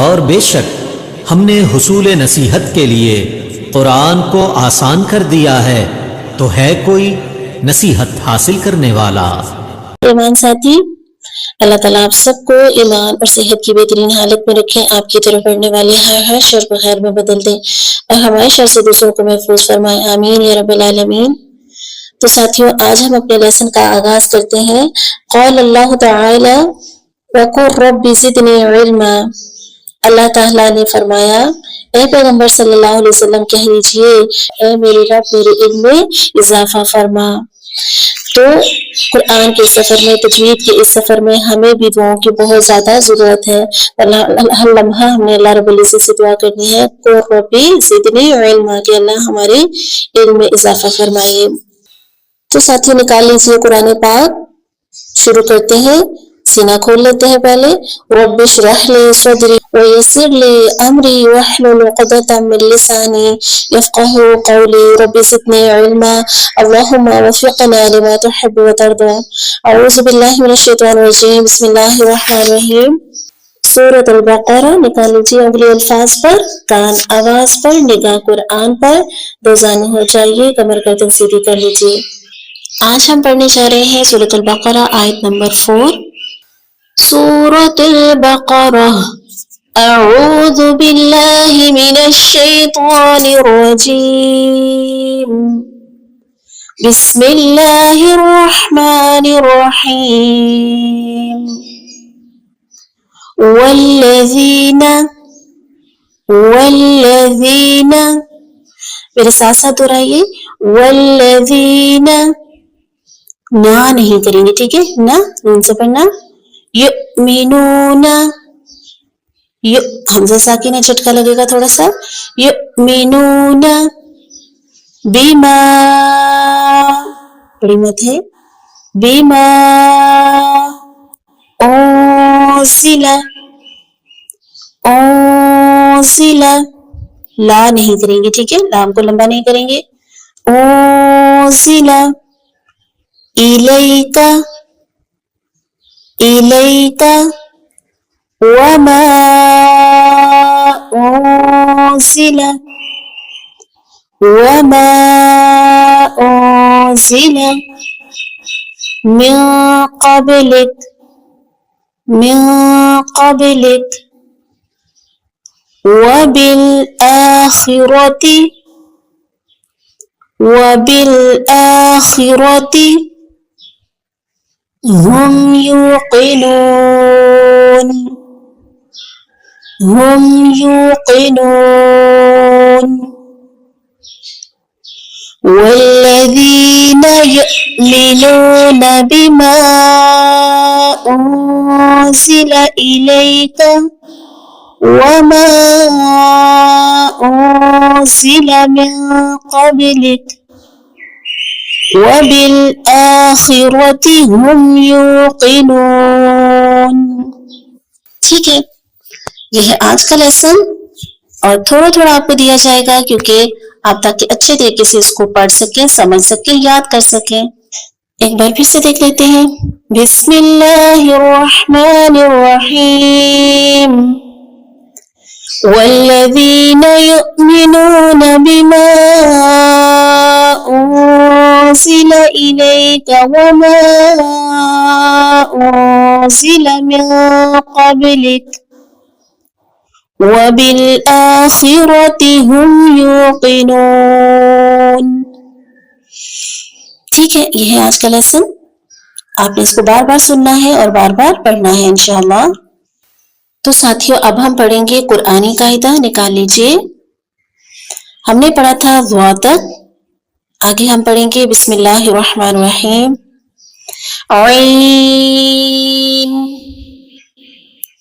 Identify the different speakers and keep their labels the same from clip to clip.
Speaker 1: اور بے شک ہم نے حصول نصیحت کے لیے قرآن کو آسان کر دیا ہے، تو ہے کوئی نصیحت حاصل کرنے والا؟
Speaker 2: ایمان ساتھی، اللہ تعالیٰ آپ سب کو ایمان اور صحت کی بہترین حالت میں رکھیں، آپ کی طرف بڑھنے والے ہر شر کو خیر میں بدل دیں اور ہمارے شر سے دوسروں کو محفوظ فرمائیں، آمین یا رب العالمین۔ تو ساتھیوں، آج ہم اپنے لیسن کا آغاز کرتے ہیں۔ قال اللہ تعالی وقل رب زدنی علما، اللہ تعالیٰ نے فرمایا اے پیغمبر صلی اللہ علیہ وسلم کہہ دیجئے اے میرے رب میرے علم میں اضافہ فرما۔ تو قرآن کے سفر میں، تجوید کے اس سفر میں ہمیں بھی دعاؤں کی بہت زیادہ ضرورت ہے۔ ہر لمحہ ہم نے اللہ رب العزت سے دعا کرنی ہے قل ربی زدنی علما، کہ اللہ ہمارے علم میں اضافہ فرمائیے۔ تو ساتھی نکال لیجیے قرآن پاک، شروع کرتے ہیں۔ سینہ کھول لیتے ہیں پہلے۔ رب اشرح لی صدری ویسر لی امری واحلل عقدۃ من لسانی یفقهوا قولی رب زدنی علما اللهم وفقنا لما تحب وترضى اعوذ باللہ من الشیطان الرجیم بسم اللہ الرحمن الرحیم۔ سورۃ البقرہ نکال لیجیے اگلی الفاظ پر، کان آواز پر، نگاہ قرآن پر، دو زانو ہو جائیے، کمر گردن سیدھی کر لیجیے۔ آج ہم پڑھنے جا رہے ہیں سورۃ البقرہ آیت نمبر 4۔ سورۃ البقرہ اعوذ باللہ من الشیطان الرجیم بسم اللہ الرحمن الرحیم۔ والذین میرے ساتھ ساتھ دہرائیے، والذین، نہ نہیں کریں گے، ٹھیک ہے؟ نہ نون سے پڑھنا۔ یؤمنون، حمزہ ساکنہ جھٹکا لگے گا تھوڑا سا۔ یؤمنون بما، بڑی مت ہے، بما انزل، انزل، لا نہیں کریں گے، ٹھیک ہے؟ لام کو لمبا نہیں کریں گے۔ انزل الیک، الیک وما انزل، وما انزل من قبلک، من قبلک وبالآخرۃ، وبالآخرۃ ہم یوقنون، ہم یوقنون۔ والذین یؤمنون بما انزل الیک وما انزل من قبلک وبالآخرۃ ہم یوقنون۔ ٹھیک ہے، یہ ہے آج کا لیسن، اور تھوڑا تھوڑا آپ کو دیا جائے گا کیونکہ آپ تاکہ اچھے طریقے سے اس کو پڑھ سکیں، سمجھ سکیں، یاد کر سکیں۔ ایک بار پھر سے دیکھ لیتے ہیں۔ بسم اللہ الرحمن الرحیم۔ والذین یؤمنون بما انزل الیک وما انزل من قبلک وبالآخرۃ ہم یوقنون۔ ٹھیک ہے، یہ ہے آج کا لیسن۔ آپ نے اس کو بار بار سننا ہے اور بار بار پڑھنا ہے انشاءاللہ۔ تو ساتھیوں، اب ہم پڑھیں گے قرآنی قاعدہ، نکال لیجیے۔ ہم نے پڑھا تھا ضا تک، آگے ہم پڑھیں گے بسم اللہ الرحمن الرحیم۔ عین،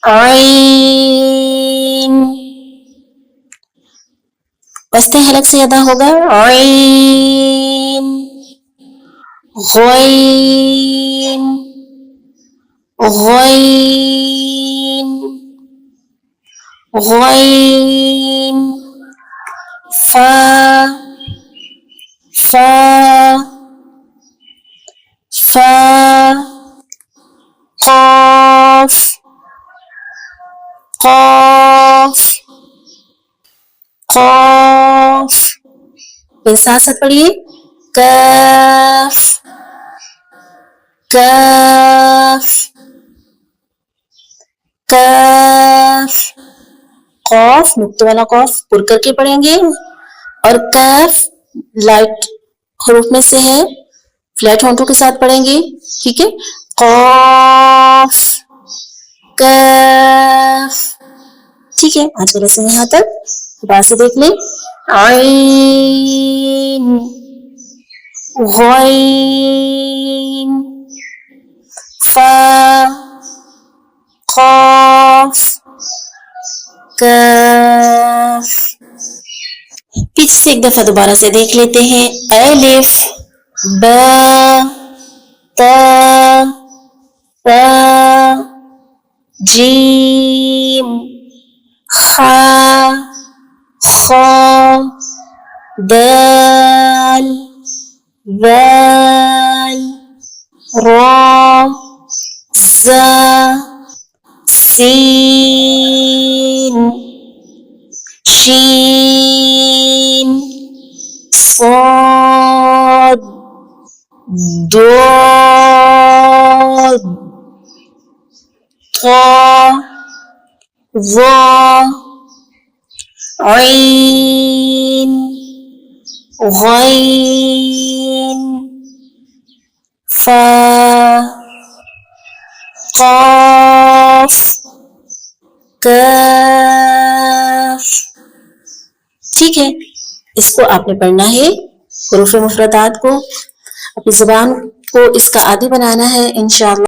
Speaker 2: عین، وسط حلق سے ادا ہوگا۔ عین، غین، غین، غین، فا، فا، فا، قاف، قاف، قاف، پھر ساتھ ساتھ پڑھیے کاف کاف کاف، قاف نقطے والا قاف پر کر کے پڑھیں گے، اور کاف لائٹ حروف میں سے ہے، فلیٹ ہونٹوں کے ساتھ پڑھیں گے، ٹھیک ہے، قاف کاف، ٹھیک ہے۔ آج کا لیسن یہاں تک، دوبارہ سے دیکھ لیں، عین غین فا قاف کاف۔ پیچھے سے ایک دفعہ دوبارہ سے دیکھ لیتے ہیں، الف با تا ثا جیم خا خا دال ذال را زا سین شین صاد ضاد طا ظا عین غین فا قاف کاف، ٹھیک ہے۔ اس کو آپ نے پڑھنا ہے، حروف مفردات کو، اپنی زبان کو اس کا عادی بنانا ہے انشاءاللہ۔